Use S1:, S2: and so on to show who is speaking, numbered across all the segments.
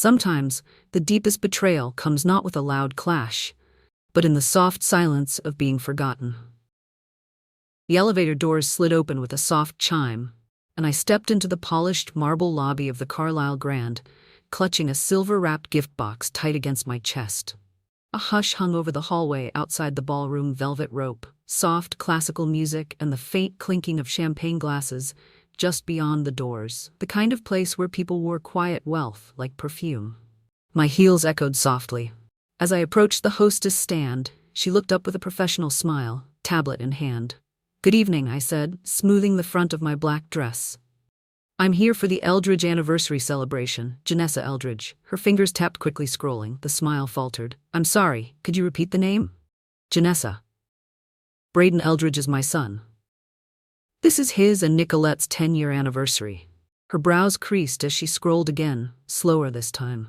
S1: Sometimes, the deepest betrayal comes not with a loud clash, but in the soft silence of being forgotten. The elevator doors slid open with a soft chime, and I stepped into the polished marble lobby of the Carlisle Grand, clutching a silver-wrapped gift box tight against my chest. A hush hung over the hallway outside the ballroom velvet rope, soft classical music and the faint clinking of champagne glasses just beyond the doors, the kind of place where people wore quiet wealth like perfume. My heels echoed softly. As I approached the hostess stand, she looked up with a professional smile, tablet in hand. "Good evening," I said, smoothing the front of my black dress. "I'm here for the Eldridge anniversary celebration, Janessa Eldridge." Her fingers tapped quickly, scrolling. The smile faltered. "I'm sorry, could you repeat the name?" "Janessa. Braden Eldridge is my son. This is his and Nicolette's 10-year anniversary." Her brows creased as she scrolled again, slower this time.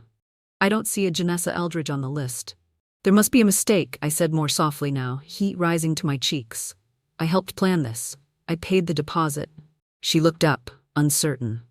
S1: "I don't see a Janessa Eldridge on the list." "There must be a mistake," I said more softly now, heat rising to my cheeks. "I helped plan this. I paid the deposit." She looked up, uncertain.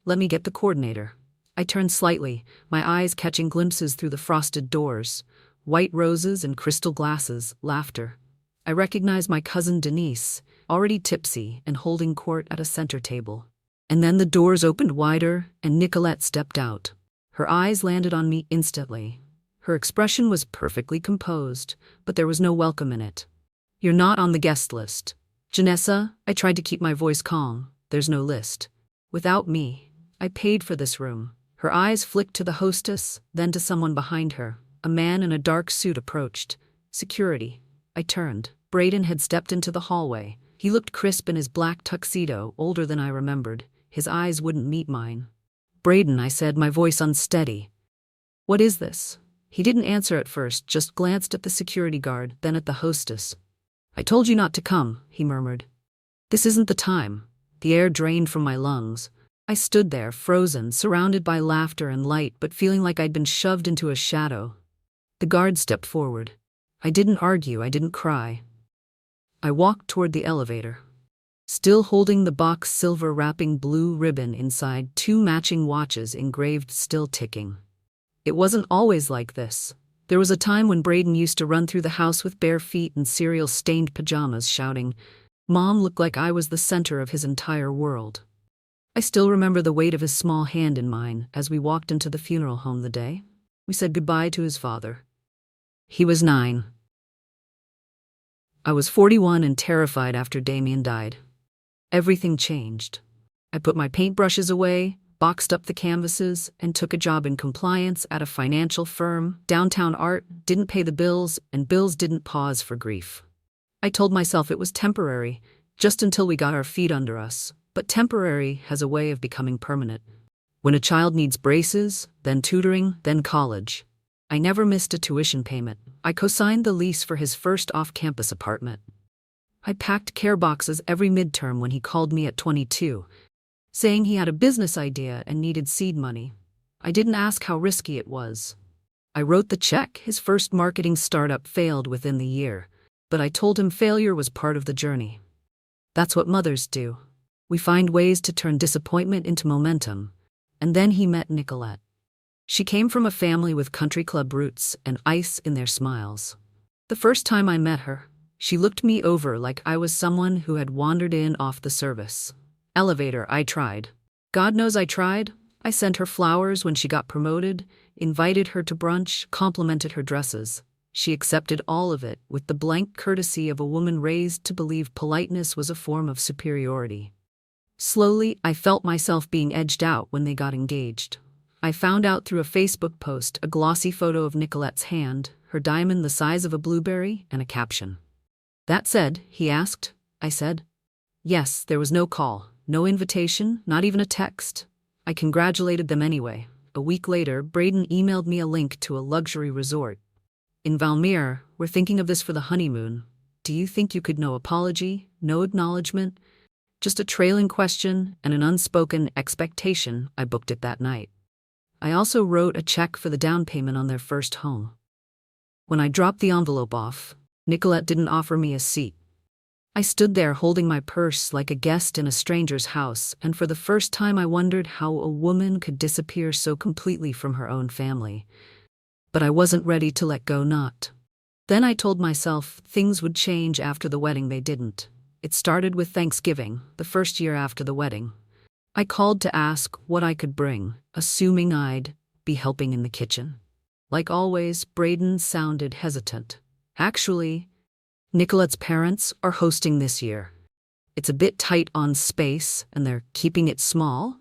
S1: "Let me get the coordinator." I turned slightly, my eyes catching glimpses through the frosted doors. White roses and crystal glasses, laughter. I recognized my cousin Denise, already tipsy and holding court at a center table. And then the doors opened wider, and Nicolette stepped out. Her eyes landed on me instantly. Her expression was perfectly composed, but there was no welcome in it. "You're not on the guest list." "Janessa," I tried to keep my voice calm, "there's no list. Without me. I paid for this room." Her eyes flicked to the hostess, then to someone behind her. A man in a dark suit approached. "Security." I turned. Braden had stepped into the hallway. He looked crisp in his black tuxedo, older than I remembered. His eyes wouldn't meet mine. "Braden," I said, my voice unsteady. "What is this?" He didn't answer at first, just glanced at the security guard, then at the hostess. "I told you not to come," he murmured. "This isn't the time." The air drained from my lungs. I stood there, frozen, surrounded by laughter and light, but feeling like I'd been shoved into a shadow. The guard stepped forward. I didn't argue, I didn't cry. I walked toward the elevator. Still holding the box silver wrapping blue ribbon inside, 2 matching watches engraved still ticking. It wasn't always like this. There was a time when Braden used to run through the house with bare feet and cereal-stained pajamas, shouting. Mom looked like I was the center of his entire world. I still remember the weight of his small hand in mine as we walked into the funeral home the day we said goodbye to his father. He was 9. I was 41 and terrified after Damien died. Everything changed. I put my paintbrushes away, boxed up the canvases, and took a job in compliance at a financial firm. Downtown art didn't pay the bills, and bills didn't pause for grief. I told myself it was temporary, just until we got our feet under us, but temporary has a way of becoming permanent. When a child needs braces, then tutoring, then college. I never missed a tuition payment. I co-signed the lease for his first off-campus apartment. I packed care boxes every midterm when he called me at 22, saying he had a business idea and needed seed money. I didn't ask how risky it was. I wrote the check. His first marketing startup failed within the year, but I told him failure was part of the journey. That's what mothers do. We find ways to turn disappointment into momentum. And then he met Nicolette. She came from a family with country club roots and ice in their smiles. The first time I met her, she looked me over like I was someone who had wandered in off the service. Elevator, I tried. God knows I tried. I sent her flowers when she got promoted, invited her to brunch, complimented her dresses. She accepted all of it with the blank courtesy of a woman raised to believe politeness was a form of superiority. Slowly, I felt myself being edged out when they got engaged. I found out through a Facebook post, a glossy photo of Nicolette's hand, her diamond the size of a blueberry, and a caption. "That said," he asked. I said. Yes, there was no call, no invitation, not even a text. I congratulated them anyway. A week later, Braden emailed me a link to a luxury resort. "In Valmere, we're thinking of this for the honeymoon. Do you think you could?" No apology, no acknowledgement, just a trailing question and an unspoken expectation. I booked it that night. I also wrote a check for the down payment on their first home. When I dropped the envelope off, Nicolette didn't offer me a seat. I stood there holding my purse like a guest in a stranger's house, and for the first time I wondered how a woman could disappear so completely from her own family. But I wasn't ready to let go. Not. Then I told myself things would change after the wedding. They didn't. It started with Thanksgiving, the first year after the wedding. I called to ask what I could bring, assuming I'd be helping in the kitchen. Like always, Braden sounded hesitant. Actually, Nicolette's parents are hosting this year. It's a bit tight on space, and they're keeping it small.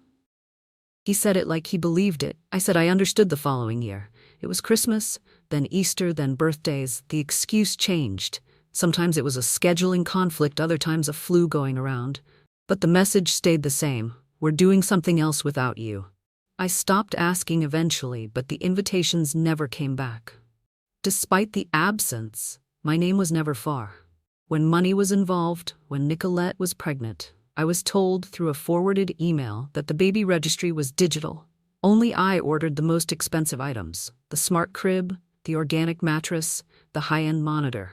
S1: He said it like he believed it. I said I understood the following year. It was Christmas, then Easter, then birthdays. The excuse changed. Sometimes it was a scheduling conflict, other times a flu going around. But the message stayed the same. We're doing something else without you. I stopped asking eventually, but the invitations never came back. Despite the absence, my name was never far. When money was involved, when Nicolette was pregnant, I was told through a forwarded email that the baby registry was digital. Only I ordered the most expensive items: the smart crib, the organic mattress, the high-end monitor.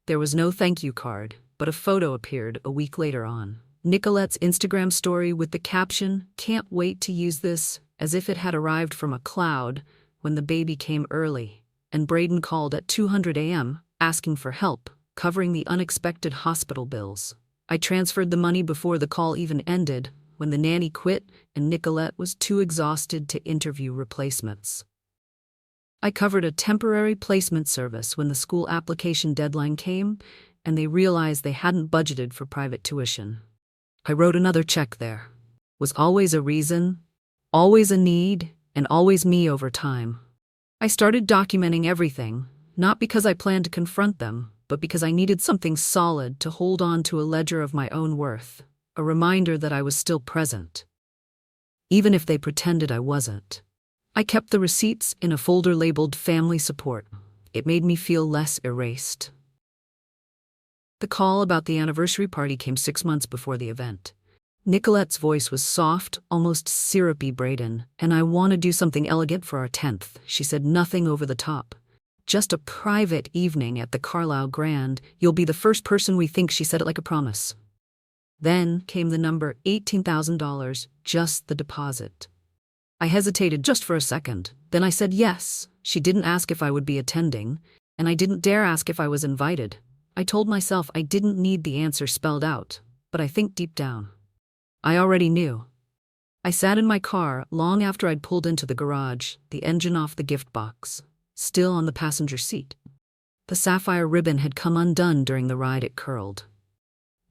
S1: There was no thank you card, but a photo appeared a week later on Nicolette's Instagram story with the caption, "Can't wait to use this," as if it had arrived from a cloud. When the baby came early, and Braden called at 2:00 a.m., asking for help, covering the unexpected hospital bills. I transferred the money before the call even ended, when the nanny quit and Nicolette was too exhausted to interview replacements. I covered a temporary placement service when the school application deadline came, and they realized they hadn't budgeted for private tuition. I wrote another check there. Was always a reason, always a need, and always me over time. I started documenting everything, not because I planned to confront them, but because I needed something solid to hold on to, a ledger of my own worth, a reminder that I was still present, even if they pretended I wasn't. I kept the receipts in a folder labeled Family Support. It made me feel less erased. The call about the anniversary party came 6 months before the event. Nicolette's voice was soft, almost syrupy. "Braden and I want to do something elegant for our 10th, she said, nothing over the top. "Just a private evening at the Carlisle Grand. You'll be the first person we think," she said it like a promise. Then came the number, $18,000, just the deposit. I hesitated just for a second. Then I said yes. She didn't ask if I would be attending, and I didn't dare ask if I was invited. I told myself I didn't need the answer spelled out, but I think deep down I already knew. I sat in my car long after I'd pulled into the garage, the engine off, the gift box still on the passenger seat. The sapphire ribbon had come undone during the ride. It curled.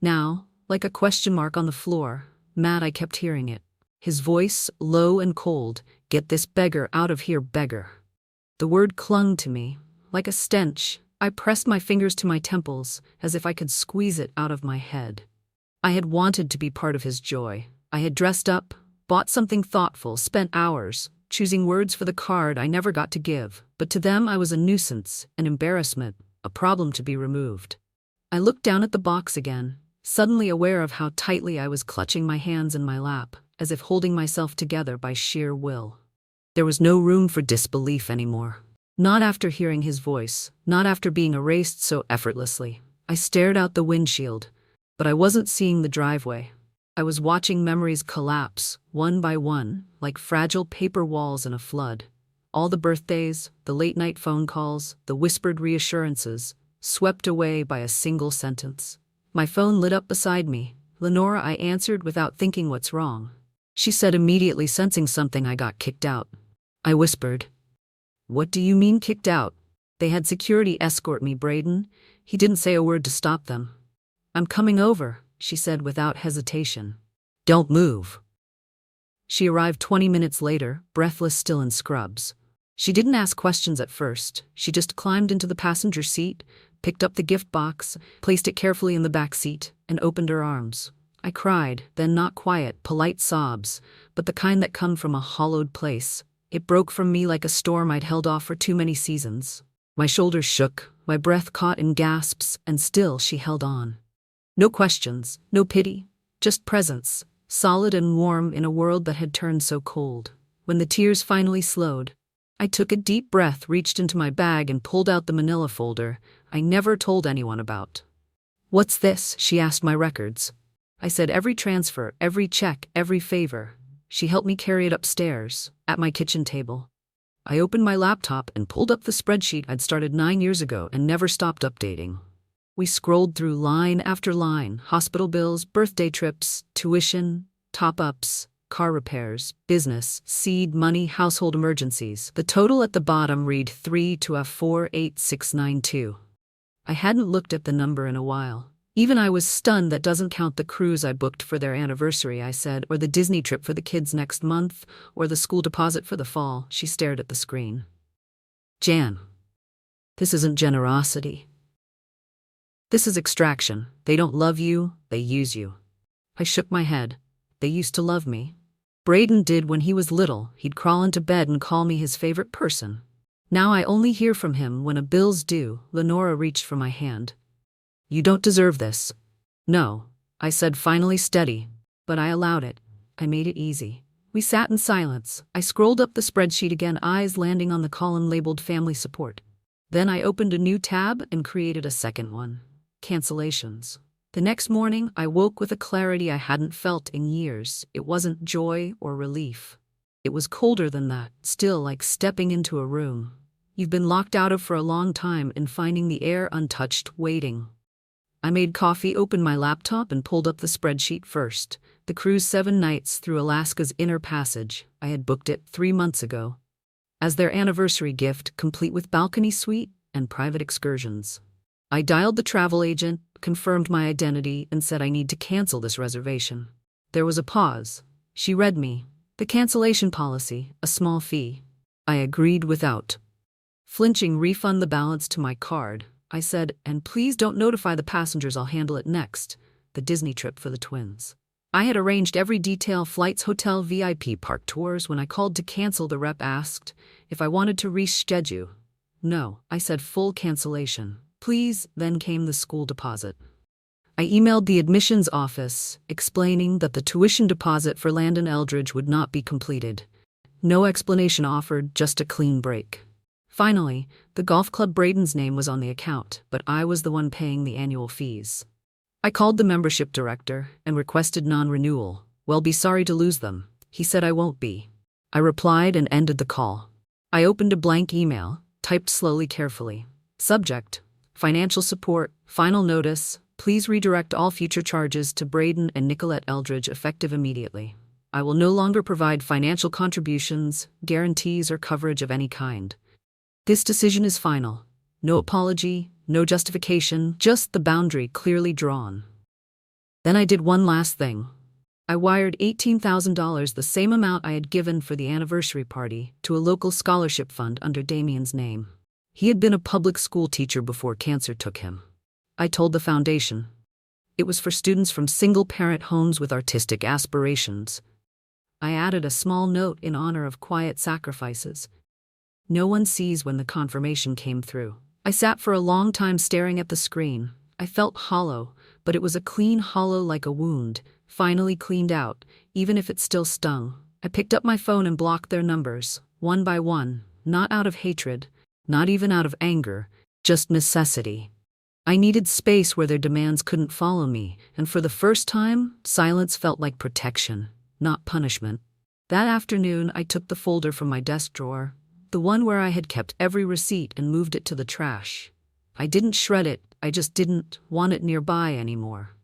S1: Now, like a question mark on the floor, Matt, I kept hearing it. His voice, low and cold, "Get this beggar out of here, beggar." The word clung to me, like a stench. I pressed my fingers to my temples, as if I could squeeze it out of my head. I had wanted to be part of his joy. I had dressed up, bought something thoughtful, spent hours choosing words for the card I never got to give, but to them I was a nuisance, an embarrassment, a problem to be removed. I looked down at the box again, suddenly aware of how tightly I was clutching my hands in my lap, as if holding myself together by sheer will. There was no room for disbelief anymore. Not after hearing his voice, not after being erased so effortlessly. I stared out the windshield, but I wasn't seeing the driveway. I was watching memories collapse, one by one, like fragile paper walls in a flood. All the birthdays, the late-night phone calls, the whispered reassurances, swept away by a single sentence. My phone lit up beside me. "Lenora," I answered without thinking, "What's wrong?" She said immediately, sensing something. "I got kicked out." I whispered. "What do you mean kicked out?" "They had security escort me, Braden." He didn't say a word to stop them. "I'm coming over," she said without hesitation. "Don't move." She arrived 20 minutes later, breathless, still in scrubs. She didn't ask questions at first. She just climbed into the passenger seat, picked up the gift box, placed it carefully in the back seat, and opened her arms. I cried, then not quiet, polite sobs, but the kind that come from a hollowed place. It broke from me like a storm I'd held off for too many seasons. My shoulders shook, my breath caught in gasps, and still she held on. No questions, no pity, just presence, solid and warm in a world that had turned so cold. When the tears finally slowed, I took a deep breath, reached into my bag, and pulled out the manila folder I never told anyone about. "What's this?" She asked my records. I said every transfer, every check, every favor. She helped me carry it upstairs, at my kitchen table. I opened my laptop and pulled up the spreadsheet I'd started 9 years ago and never stopped updating. We scrolled through line after line: hospital bills, birthday trips, tuition, top-ups, car repairs, business, seed money, household emergencies. The total at the bottom read 3 to 48692. I hadn't looked at the number in a while. Even I was stunned. "That doesn't count the cruise I booked for their anniversary," I said, "or the Disney trip for the kids next month, or the school deposit for the fall." She stared at the screen. "Jan, this isn't generosity. This is extraction. They don't love you, they use you." I shook my head. "They used to love me. Braden did when he was little. He'd crawl into bed and call me his favorite person. Now I only hear from him when a bill's due." Lenora reached for my hand. "You don't deserve this." "No," I said, finally steady, "but I allowed it. I made it easy." We sat in silence. I scrolled up the spreadsheet again, eyes landing on the column labeled family support. Then I opened a new tab and created a second one: cancellations. The next morning, I woke with a clarity I hadn't felt in years. It wasn't joy or relief. It was colder than that, still like stepping into a room you've been locked out of for a long time and finding the air untouched, waiting. I made coffee, opened my laptop, and pulled up the spreadsheet first. The cruise 7 nights through Alaska's Inner Passage. I had booked it 3 months ago, as their anniversary gift, complete with balcony suite and private excursions. I dialed the travel agent, confirmed my identity, and said I need to cancel this reservation. There was a pause. She read me. "The cancellation policy, a small fee." I agreed without flinching. "Refund the balance to my card," I said, "and please don't notify the passengers. I'll handle it next." The Disney trip for the twins. I had arranged every detail: flights, hotel, VIP, park tours. When I called to cancel, the rep asked if I wanted to reschedule. "No," I said, "full cancellation, please." Then came the school deposit. I emailed the admissions office, explaining that the tuition deposit for Landon Eldridge would not be completed. No explanation offered, just a clean break. Finally, the golf club Braden's name was on the account, but I was the one paying the annual fees. I called the membership director and requested non-renewal. "Well, be sorry to lose them." He said I won't be. I replied and ended the call. I opened a blank email, typed slowly, carefully. Subject: financial support, final notice. Please redirect all future charges to Braden and Nicolette Eldridge effective immediately. I will no longer provide financial contributions, guarantees, or coverage of any kind. This decision is final. No apology, no justification, just the boundary clearly drawn. Then I did one last thing. I wired $18,000, the same amount I had given for the anniversary party, to a local scholarship fund under Damien's name. He had been a public school teacher before cancer took him. I told the foundation it was for students from single-parent homes with artistic aspirations. I added a small note in honor of quiet sacrifices. No one sees when the confirmation came through. I sat for a long time staring at the screen. I felt hollow, but it was a clean hollow, like a wound, finally cleaned out, even if it still stung. I picked up my phone and blocked their numbers, one by one, not out of hatred, not even out of anger, just necessity. I needed space where their demands couldn't follow me, and for the first time, silence felt like protection, not punishment. That afternoon, I took the folder from my desk drawer, the one where I had kept every receipt, and moved it to the trash. I didn't shred it, I just didn't want it nearby anymore.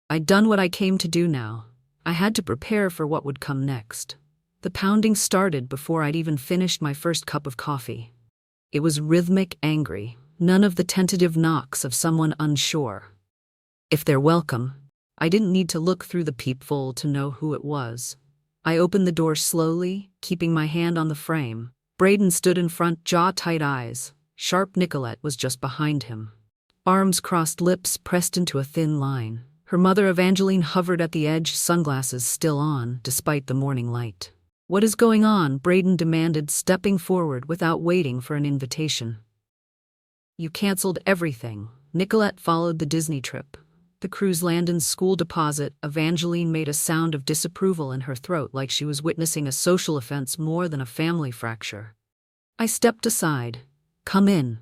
S1: I'd done what I came to do now. I had to prepare for what would come next. The pounding started before I'd even finished my first cup of coffee. It was rhythmic, angry, none of the tentative knocks of someone unsure. If they're welcome. I didn't need to look through the peephole to know who it was. I opened the door slowly, keeping my hand on the frame. Braden stood in front, jaw-tight eyes. Sharp. Nicolette was just behind him. Arms crossed, lips pressed into a thin line. Her mother, Evangeline, hovered at the edge, sunglasses still on, despite the morning light. "What is going on?" Braden demanded, stepping forward without waiting for an invitation. "You canceled everything." Nicolette followed the Disney trip, the cruise, Landon's school deposit. Evangeline made a sound of disapproval in her throat, like she was witnessing a social offense more than a family fracture. I stepped aside. "Come in."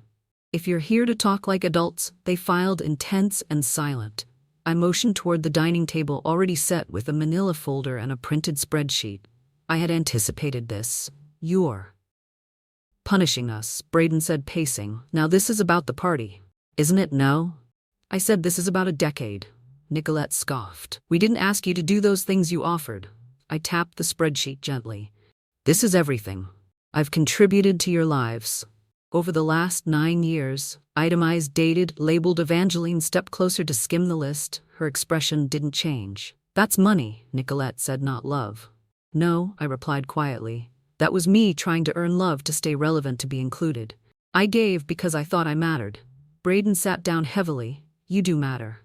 S1: If you're here to talk like adults, they filed intense and silent. I motioned toward the dining table already set with a manila folder and a printed spreadsheet. I had anticipated this. You're punishing us, Braden said, pacing. Now this is about the party, isn't it? No? I said this is about a decade. Nicolette scoffed. We didn't ask you to do those things you offered. I tapped the spreadsheet gently. This is everything I've contributed to your lives. Over the last 9 years, itemized, dated, labeled. Evangeline stepped closer to skim the list. Her expression didn't change. That's money, Nicolette said, not love. No, I replied quietly. That was me trying to earn love to stay relevant, to be included. I gave because I thought I mattered. Braden sat down heavily. You do matter.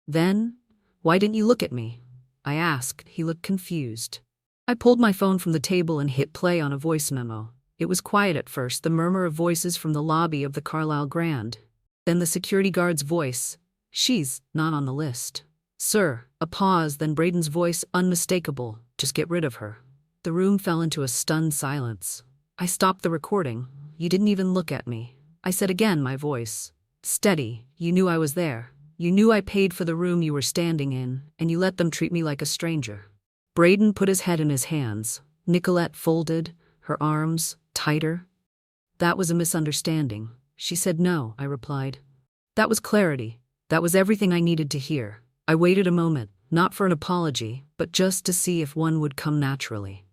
S1: Then, why didn't you look at me? I asked. He looked confused. I pulled my phone from the table and hit play on a voice memo. It was quiet at first, the murmur of voices from the lobby of the Carlisle Grand. Then the security guard's voice. She's not on the list. Sir. A pause, then Braden's voice, unmistakable. Just get rid of her. The room fell into a stunned silence. I stopped the recording. You didn't even look at me. I said again, my voice steady. You knew I was there. You knew I paid for the room you were standing in, and you let them treat me like a stranger. Braden put his head in his hands. Nicolette folded, her arms tighter. That was a misunderstanding. She said no, I replied. That was clarity. That was everything I needed to hear. I waited a moment, not for an apology, but just to see if one would come naturally.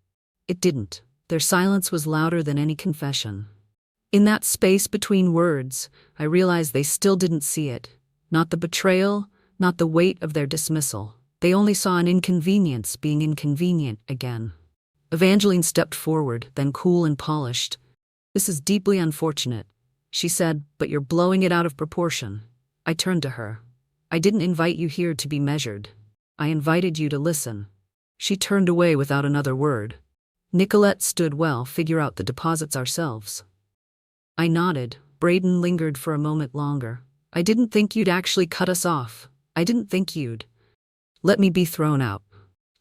S1: It didn't. Their silence was louder than any confession. In that space between words, I realized they still didn't see it. Not the betrayal, not the weight of their dismissal. They only saw an inconvenience being inconvenient again. Evangeline stepped forward, then cool and polished. This is deeply unfortunate, she said, but you're blowing it out of proportion. I turned to her. I didn't invite you here to be measured. I invited you to listen. She turned away without another word. Nicolette stood. Well, figure out the deposits ourselves. I nodded. Braden lingered for a moment longer. I didn't think you'd actually cut us off. I didn't think you'd let me be thrown out,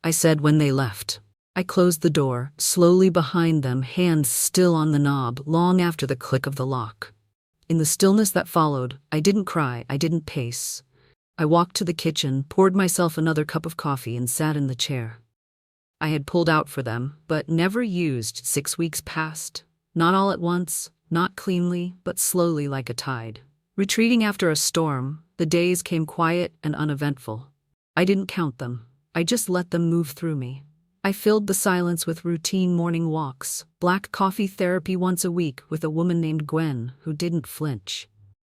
S1: I said when they left. I closed the door, slowly behind them, hands still on the knob, long after the click of the lock. In the stillness that followed, I didn't cry, I didn't pace. I walked to the kitchen, poured myself another cup of coffee, and sat in the chair I had pulled out for them, but never used. 6 weeks passed. Not all at once, not cleanly, but slowly like a tide. Retreating after a storm, the days came quiet and uneventful. I didn't count them. I just let them move through me. I filled the silence with routine morning walks, black coffee therapy once a week with a woman named Gwen who didn't flinch.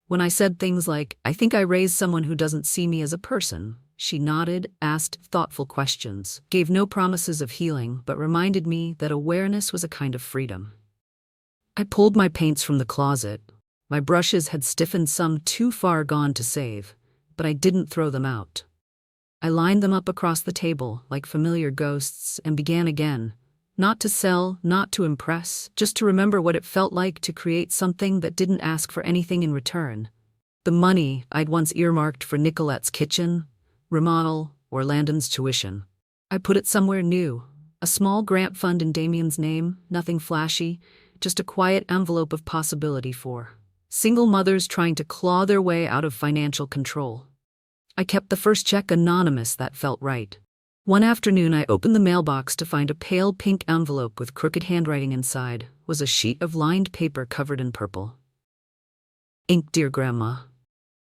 S1: When I said things like, I think I raised someone who doesn't see me as a person, she nodded, asked thoughtful questions, gave no promises of healing, but reminded me that awareness was a kind of freedom. I pulled my paints from the closet. My brushes had stiffened, some too far gone to save, but I didn't throw them out. I lined them up across the table like familiar ghosts and began again. Not to sell, not to impress, just to remember what it felt like to create something that didn't ask for anything in return. The money I'd once earmarked for Nicolette's kitchen, remodel, or Landon's tuition, I put it somewhere new. A small grant fund in Damien's name, nothing flashy, just a quiet envelope of possibility for single mothers trying to claw their way out of financial control. I kept the first check anonymous. That felt right. One afternoon I opened the mailbox to find a pale pink envelope with crooked handwriting inside. Was a sheet of lined paper covered in purple ink. Dear Grandma,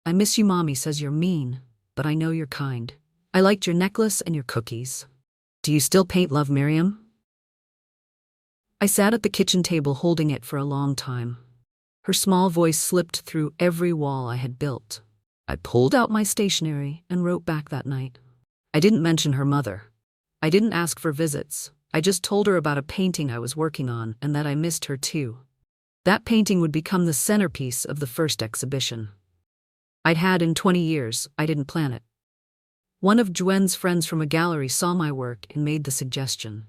S1: I miss you. Mommy says you're mean, but I know you're kind. I liked your necklace and your cookies. Do you still paint? Love, Miriam. I sat at the kitchen table holding it for a long time. Her small voice slipped through every wall I had built. I pulled out my stationery and wrote back that night. I didn't mention her mother. I didn't ask for visits. I just told her about a painting I was working on and that I missed her too. That painting would become the centerpiece of the first exhibition I'd had in 20 years. I didn't plan it. One of Gwen's friends from a gallery saw my work and made the suggestion.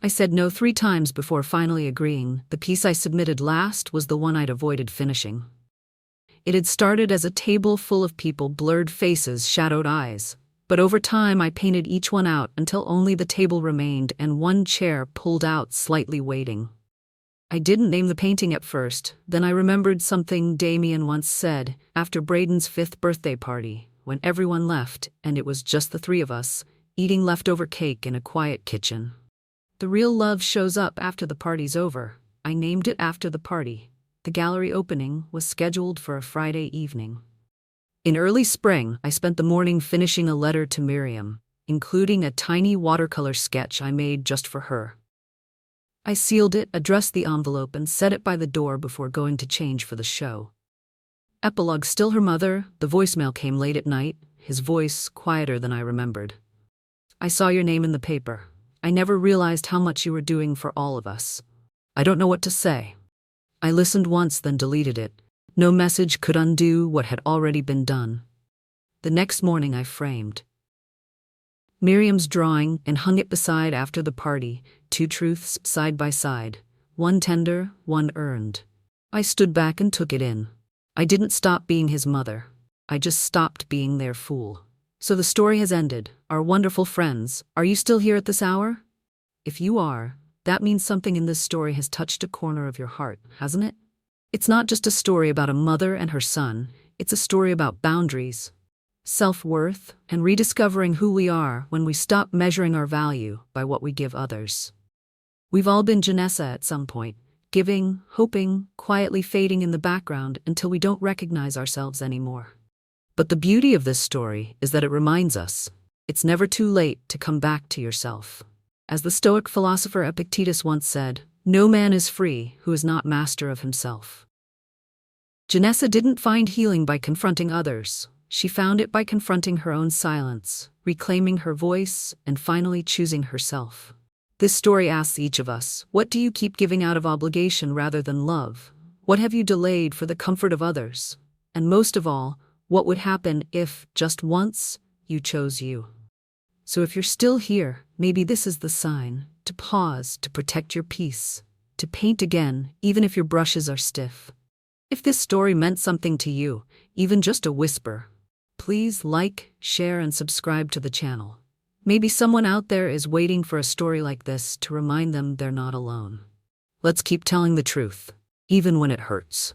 S1: I said no 3 times before finally agreeing. The piece I submitted last was the one I'd avoided finishing. It had started as a table full of people, blurred faces, shadowed eyes. But over time I painted each one out until only the table remained and one chair pulled out, slightly waiting. I didn't name the painting at first, then I remembered something Damien once said after Braden's 5th birthday party, when everyone left and it was just the three of us, eating leftover cake in a quiet kitchen. The real love shows up after the party's over. I named it after the party. The gallery opening was scheduled for a Friday evening. In early spring, I spent the morning finishing a letter to Miriam, including a tiny watercolor sketch I made just for her. I sealed it, addressed the envelope, and set it by the door before going to change for the show. Epilogue: still her mother. The voicemail came late at night, his voice quieter than I remembered. I saw your name in the paper. I never realized how much you were doing for all of us. I don't know what to say. I listened once, then deleted it. No message could undo what had already been done. The next morning I framed Miriam's drawing and hung it beside after the party, 2 truths side by side, one tender, one earned. I stood back and took it in. I didn't stop being his mother. I just stopped being their fool. So the story has ended. Our wonderful friends, are you still here at this hour? If you are, that means something in this story has touched a corner of your heart, hasn't it? It's not just a story about a mother and her son, it's a story about boundaries, self-worth, and rediscovering who we are when we stop measuring our value by what we give others. We've all been Janessa at some point, giving, hoping, quietly fading in the background until we don't recognize ourselves anymore. But the beauty of this story is that it reminds us, it's never too late to come back to yourself. As the Stoic philosopher Epictetus once said, no man is free who is not master of himself. Janessa didn't find healing by confronting others. She found it by confronting her own silence, reclaiming her voice, and finally choosing herself. This story asks each of us, what do you keep giving out of obligation rather than love? What have you delayed for the comfort of others? And most of all, what would happen if, just once, you chose you? So if you're still here, maybe this is the sign, to pause, to protect your peace, to paint again, even if your brushes are stiff. If this story meant something to you, even just a whisper, please like, share, and subscribe to the channel. Maybe someone out there is waiting for a story like this to remind them they're not alone. Let's keep telling the truth, even when it hurts.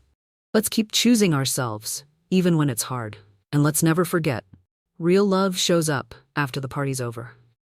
S1: Let's keep choosing ourselves, even when it's hard. And let's never forget, real love shows up after the party's over.